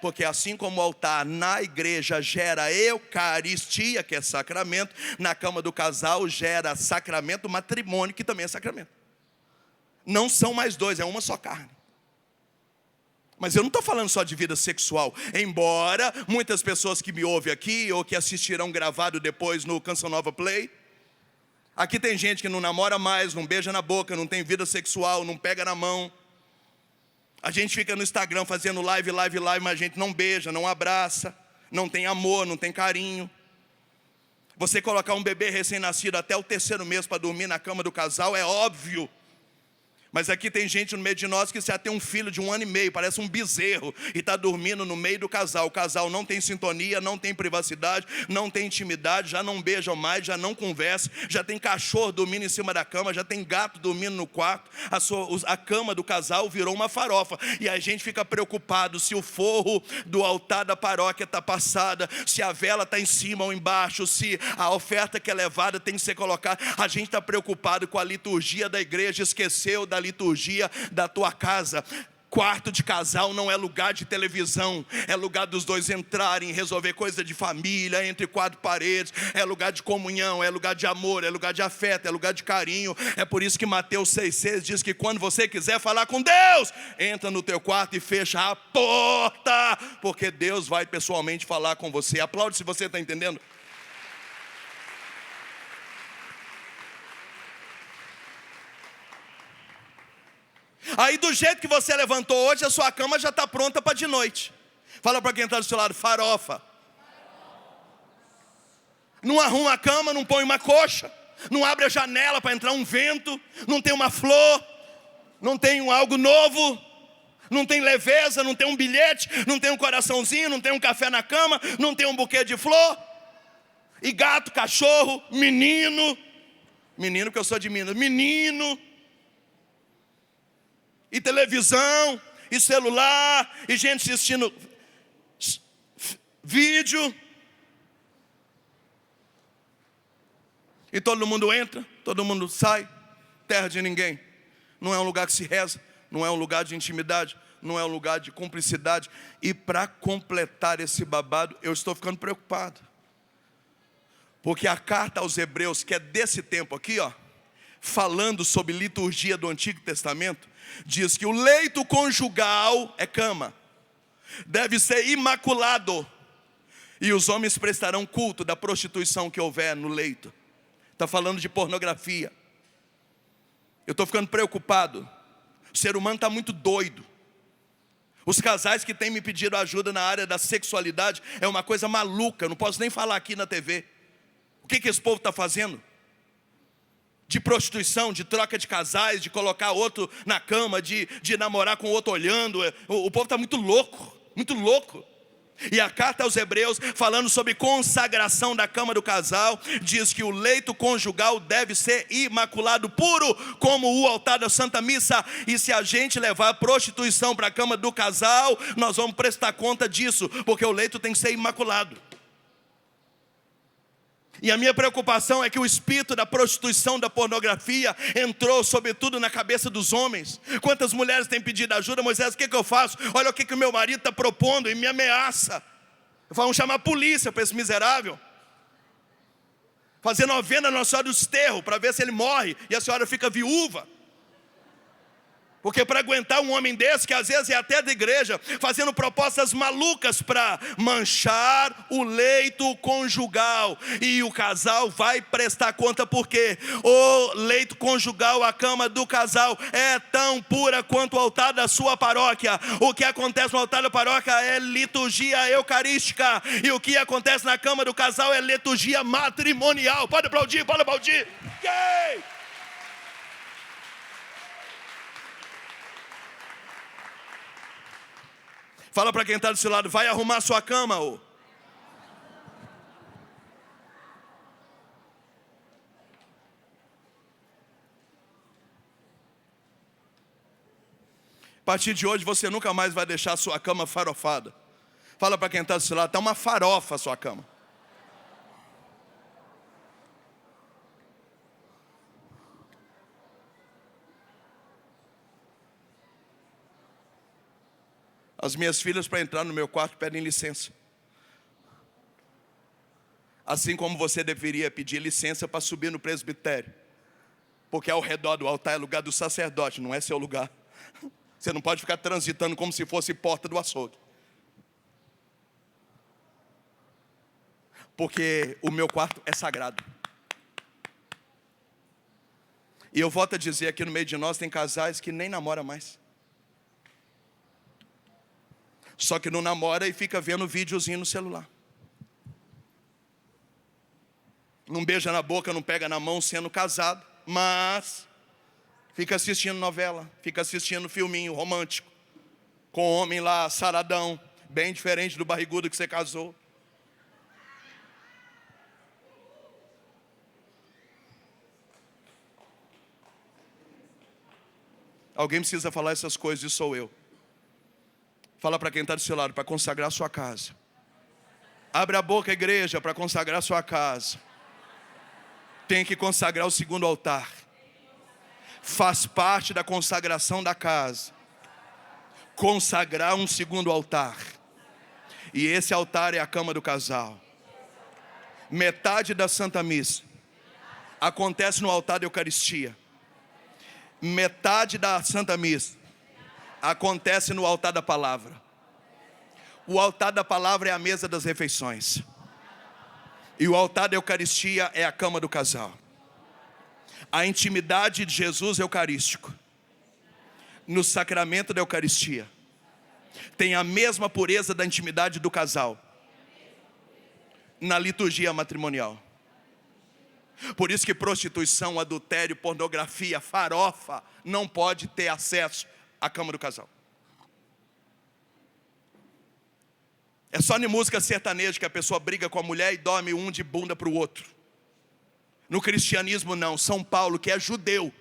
Porque assim como o altar na igreja gera Eucaristia, que é sacramento, na cama do casal gera sacramento matrimônio, que também é sacramento. Não são mais dois, é uma só carne. Mas eu não estou falando só de vida sexual. Embora muitas pessoas que me ouvem aqui, ou que assistirão gravado depois no Canção Nova Play, aqui tem gente que não namora mais, não beija na boca, não tem vida sexual, não pega na mão. A gente fica no Instagram fazendo live, mas a gente não beija, não abraça, não tem amor, não tem carinho. Você colocar um bebê recém-nascido até o 3º mês para dormir na cama do casal é óbvio. Mas aqui tem gente no meio de nós que já tem um filho de 1 ano e meio, parece um bezerro, e está dormindo no meio do casal. O casal não tem sintonia, não tem privacidade, não tem intimidade, já não beijam mais, já não conversam, já tem cachorro dormindo em cima da cama, já tem gato dormindo no quarto. A cama do casal virou uma farofa. E a gente fica preocupado se o forro do altar da paróquia está passada, se a vela está em cima ou embaixo, se a oferta que é levada tem que ser colocada. A gente está preocupado com a liturgia da igreja, esqueceu da liturgia da tua casa. Quarto de casal não é lugar de televisão, é lugar dos dois entrarem, resolver coisa de família, entre quatro paredes, é lugar de comunhão, é lugar de amor, é lugar de afeto, é lugar de carinho. É por isso que Mateus 6,6 diz que quando você quiser falar com Deus, entra no teu quarto e fecha a porta, porque Deus vai pessoalmente falar com você. Aplaude se você está entendendo. Aí do jeito que você levantou hoje, a sua cama já está pronta para de noite. Fala para quem está do seu lado, farofa. Não arruma a cama, não põe uma coxa, não abre a janela para entrar um vento, não tem uma flor, não tem algo novo, não tem leveza, não tem um bilhete, não tem um coraçãozinho, não tem um café na cama, não tem um buquê de flor. E gato, cachorro, menino que eu sou de Minas, menino, e televisão, e celular, e gente assistindo vídeo. E todo mundo entra, todo mundo sai. Terra de ninguém. Não é um lugar que se reza, não é um lugar de intimidade, não é um lugar de cumplicidade. E para completar esse babado, eu estou ficando preocupado. Porque a carta aos Hebreus, que é desse tempo aqui, ó, falando sobre liturgia do Antigo Testamento, diz que o leito conjugal é cama, deve ser imaculado, e os homens prestarão culto da prostituição que houver no leito. Está falando de pornografia. Eu estou ficando preocupado. O ser humano está muito doido. Os casais que têm me pedido ajuda na área da sexualidade é uma coisa maluca. Eu não posso nem falar aqui na TV. O que esse povo está fazendo? De prostituição, de troca de casais, de colocar outro na cama, de namorar com o outro olhando. O povo está muito louco, muito louco. E a carta aos Hebreus, falando sobre consagração da cama do casal, diz que o leito conjugal deve ser imaculado, puro, como o altar da Santa Missa. E se a gente levar a prostituição para a cama do casal, nós vamos prestar conta disso, porque o leito tem que ser imaculado. E a minha preocupação é que o espírito da prostituição, da pornografia, entrou sobretudo na cabeça dos homens. Quantas mulheres têm pedido ajuda? Moisés, o que eu faço? Olha o que o meu marido está propondo e me ameaça. Eu falo, vamos chamar a polícia para esse miserável. Fazer novena na Nossa Senhora do Desterro, para ver se ele morre e a senhora fica viúva. Porque para aguentar um homem desse, que às vezes é até da igreja, fazendo propostas malucas para manchar o leito conjugal. E o casal vai prestar conta, porque o leito conjugal, a cama do casal, é tão pura quanto o altar da sua paróquia. O que acontece no altar da paróquia é liturgia eucarística. E o que acontece na cama do casal é liturgia matrimonial. Pode aplaudir, pode aplaudir. Yeah! Fala para quem está do seu lado, vai arrumar sua cama, ô. A partir de hoje você nunca mais vai deixar a sua cama farofada. Fala para quem está do seu lado, está uma farofa a sua cama. As minhas filhas, para entrar no meu quarto, pedem licença. Assim como você deveria pedir licença para subir no presbitério. Porque ao redor do altar é lugar do sacerdote, não é seu lugar. Você não pode ficar transitando como se fosse porta do açougue. Porque o meu quarto é sagrado. E eu volto a dizer, aqui no meio de nós tem casais que nem namoram mais. Só que não namora e fica vendo videozinho no celular. Não beija na boca, não pega na mão sendo casado, mas fica assistindo novela, fica assistindo filminho romântico, com o homem lá saradão, bem diferente do barrigudo que você casou. Alguém precisa falar essas coisas e sou eu. Fala para quem está do seu lado, para consagrar sua casa. Abre a boca, igreja, para consagrar sua casa. Tem que consagrar o segundo altar. Faz parte da consagração da casa. consagrar um segundo altar. E esse altar é a cama do casal. Metade da Santa Missa acontece no altar da Eucaristia. Metade da Santa Missa acontece no altar da palavra. O altar da palavra é a mesa das refeições. E o altar da Eucaristia é a cama do casal. A intimidade de Jesus eucarístico, no sacramento da Eucaristia, tem a mesma pureza da intimidade do casal na liturgia matrimonial. Por isso que prostituição, adultério, pornografia, farofa não pode ter acesso à cama do casal. É só em música sertaneja que a pessoa briga com a mulher e dorme um de bunda para o outro. No cristianismo não. São Paulo, que é judeu,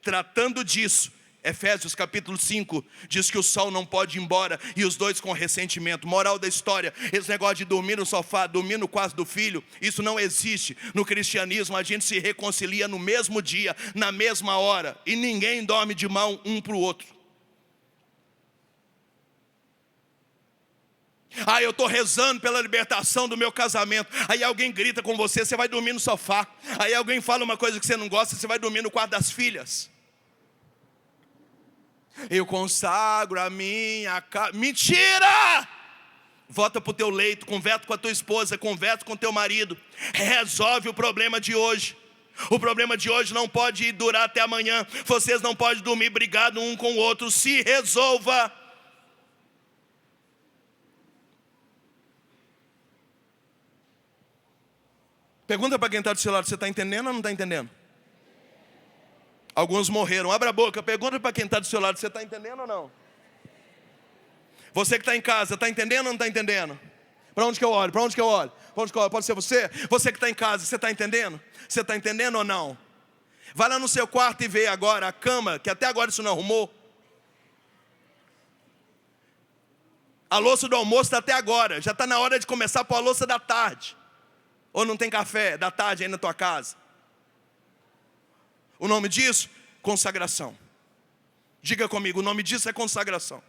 tratando disso, Efésios capítulo 5, diz que o sol não pode ir embora e os dois com ressentimento. Moral da história, esse negócio de dormir no sofá, dormir no quarto do filho, isso não existe. No cristianismo a gente se reconcilia no mesmo dia, na mesma hora, e ninguém dorme de mão um para o outro. Eu estou rezando pela libertação do meu casamento. Aí alguém grita com você, você vai dormir no sofá. Aí alguém fala uma coisa que você não gosta, você vai dormir no quarto das filhas. Eu consagro a minha casa. Mentira! Volta para o teu leito, conversa com a tua esposa, conversa com o teu marido. Resolve o problema de hoje. O problema de hoje não pode durar até amanhã. Vocês não podem dormir brigados um com o outro. Se resolva. Pergunta para quem está do seu lado, você está entendendo ou não está entendendo? Alguns morreram. Abra a boca, pergunta para quem está do seu lado, você está entendendo ou não? Você que está em casa, está entendendo ou não está entendendo? Para onde que eu olho? Para onde que eu olho? Para onde que eu olho? Pode ser você? Você que está em casa, você está entendendo? Você está entendendo ou não? Vai lá no seu quarto e vê agora a cama, que até agora isso não arrumou. A louça do almoço está até agora, já está na hora de começar para a louça da tarde. Ou não tem café da tarde aí na tua casa? O nome disso? Consagração. Diga comigo, o nome disso é consagração.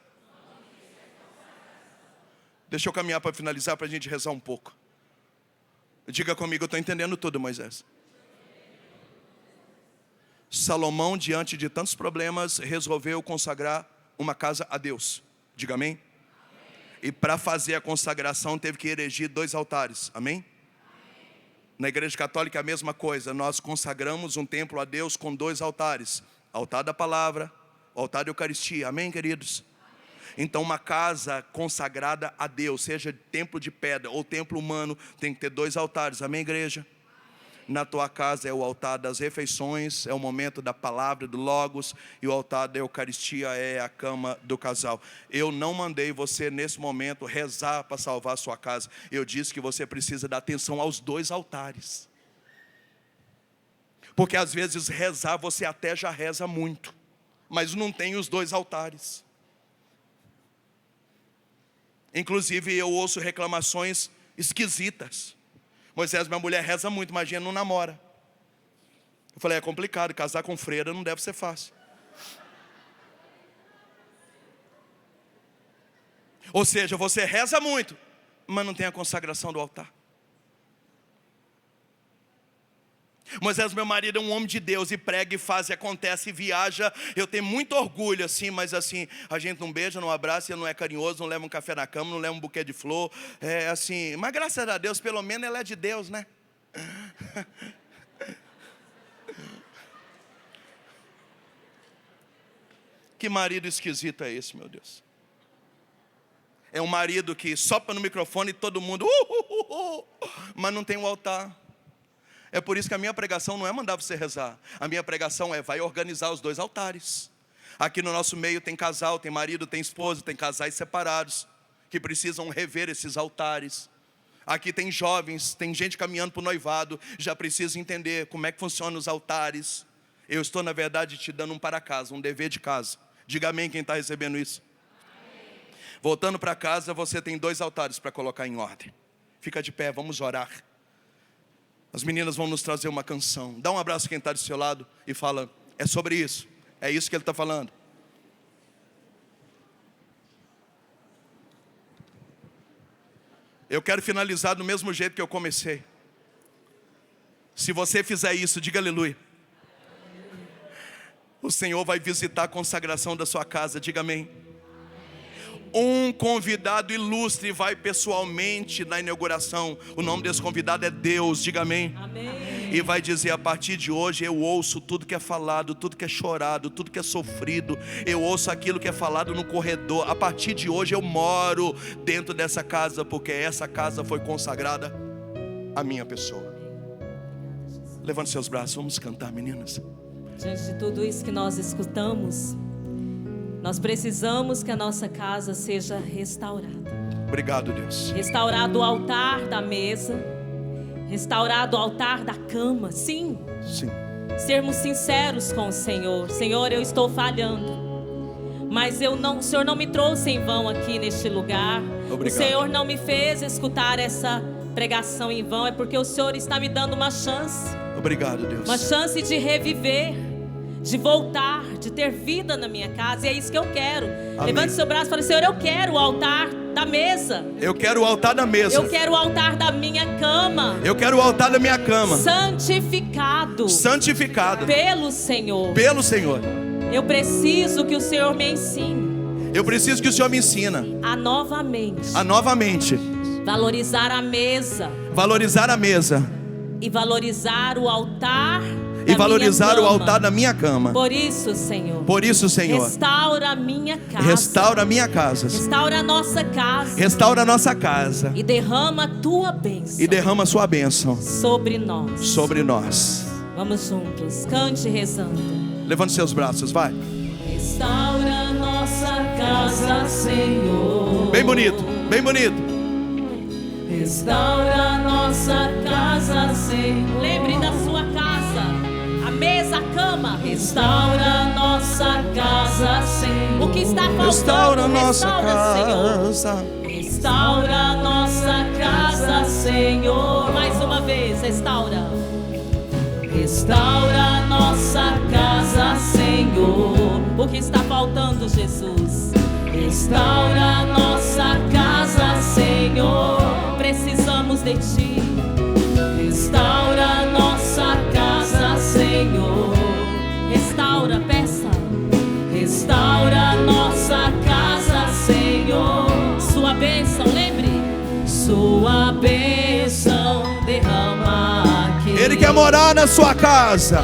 Deixa eu caminhar para finalizar, para a gente rezar um pouco. Diga comigo, eu estou entendendo tudo, Moisés. Salomão, diante de tantos problemas, resolveu consagrar uma casa a Deus. Diga amém. E para fazer a consagração, teve que erigir 2 altares. Amém? Na igreja católica é a mesma coisa, nós consagramos um templo a Deus com 2 altares. Altar da palavra, altar da Eucaristia, amém, queridos? Então uma casa consagrada a Deus, seja templo de pedra ou templo humano, tem que ter 2 altares, amém, igreja? Na tua casa é o altar das refeições, é o momento da palavra, do Logos, e o altar da Eucaristia é a cama do casal. Eu não mandei você nesse momento rezar para salvar a sua casa. Eu disse que você precisa dar atenção aos 2 altares. Porque às vezes rezar você até já reza muito, mas não tem os 2 altares. Inclusive eu ouço reclamações esquisitas. Moisés, minha mulher reza muito, mas a gente não namora. Eu falei, é complicado, casar com freira não deve ser fácil. Ou seja, você reza muito, mas não tem a consagração do altar. Moisés, meu marido é um homem de Deus, e prega, e faz, e acontece, e viaja. Eu tenho muito orgulho, assim, mas assim, a gente não beija, não abraça, ele não é carinhoso, não leva um café na cama, não leva um buquê de flor. É assim, mas graças a Deus, pelo menos ela é de Deus, né? Que marido esquisito é esse, meu Deus? É um marido que sopra no microfone e todo mundo, mas não tem um altar. É por isso que a minha pregação não é mandar você rezar. A minha pregação é, vai organizar os 2 altares. Aqui no nosso meio tem casal, tem marido, tem esposa, tem casais separados, que precisam rever esses altares. Aqui tem jovens, tem gente caminhando para o noivado, já precisa entender como é que funcionam os altares. Eu estou, na verdade, te dando um para casa, um dever de casa. Diga amém quem está recebendo isso. Amém. Voltando para casa, você tem 2 altares para colocar em ordem. Fica de pé, vamos orar. As meninas vão nos trazer uma canção. Dá um abraço a quem está do seu lado e fala, é sobre isso. É isso que ele está falando. Eu quero finalizar do mesmo jeito que eu comecei. Se você fizer isso, diga aleluia. O Senhor vai visitar a consagração da sua casa, diga amém. Um convidado ilustre vai pessoalmente na inauguração. O nome desse convidado é Deus, diga amém. Amém. E vai dizer: a partir de hoje eu ouço tudo que é falado, tudo que é chorado, tudo que é sofrido. Eu ouço aquilo que é falado no corredor. A partir de hoje eu moro dentro dessa casa, porque essa casa foi consagrada à minha pessoa. Levante seus braços, vamos cantar, meninas. Diante de tudo isso que nós escutamos, nós precisamos que a nossa casa seja restaurada. Obrigado, Deus. Restaurado o altar da mesa, restaurado o altar da cama. Sim. Sim. Sermos sinceros com o Senhor. Senhor, eu estou falhando, mas o Senhor não me trouxe em vão aqui neste lugar. Obrigado. O Senhor não me fez escutar essa pregação em vão. É porque o Senhor está me dando uma chance. Obrigado, Deus. Uma chance de reviver, de voltar, de ter vida na minha casa. E é isso que eu quero. Amém. Levante seu braço e fale: Senhor, eu quero o altar da mesa. Eu quero o altar da mesa. Eu quero o altar da minha cama. Eu quero o altar da minha cama. Santificado. Santificado Pelo Senhor. pelo Senhor. Eu preciso que o Senhor me ensine Eu preciso que o Senhor me ensina a novamente valorizar a mesa valorizar a mesa e valorizar o altar e da valorizar minha o cama. altar da minha cama. Por isso, Senhor, Por isso, Senhor, restaura a minha casa. restaura a minha casa. Restaura a nossa casa. Restaura a nossa casa. E derrama a tua bênção. E derrama a sua bênção sobre nós. sobre nós. Vamos juntos, cante rezando. Levante seus braços, vai. Restaura nossa casa, Senhor. Bem bonito, bem bonito. Restaura nossa casa, Senhor. Lembre da sua casa, a mesa, a cama. Restaura nossa casa, Senhor. O que está faltando? Restaura a nossa Senhor. casa. Restaura nossa casa, Senhor. Mais uma vez, restaura. Restaura nossa casa, Senhor. O que está faltando, Jesus? Restaura nossa casa, Senhor. Precisamos de Ti. Restaura nossa casa, Senhor. Restaura, peça. Restaura nossa casa, Senhor. Sua bênção, lembre. Sua bênção derrama aqui. Ele quer morar na sua casa.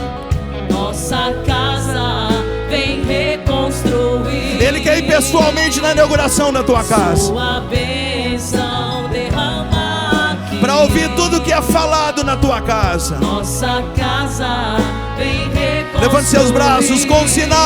Nossa casa vem reconstruir. Ele quer ir pessoalmente na inauguração da tua casa. Sua bênção derrama aqui. Para ouvir tudo que é falado na tua casa. Nossa casa vem reconstruir. Levante seus braços com um sinal.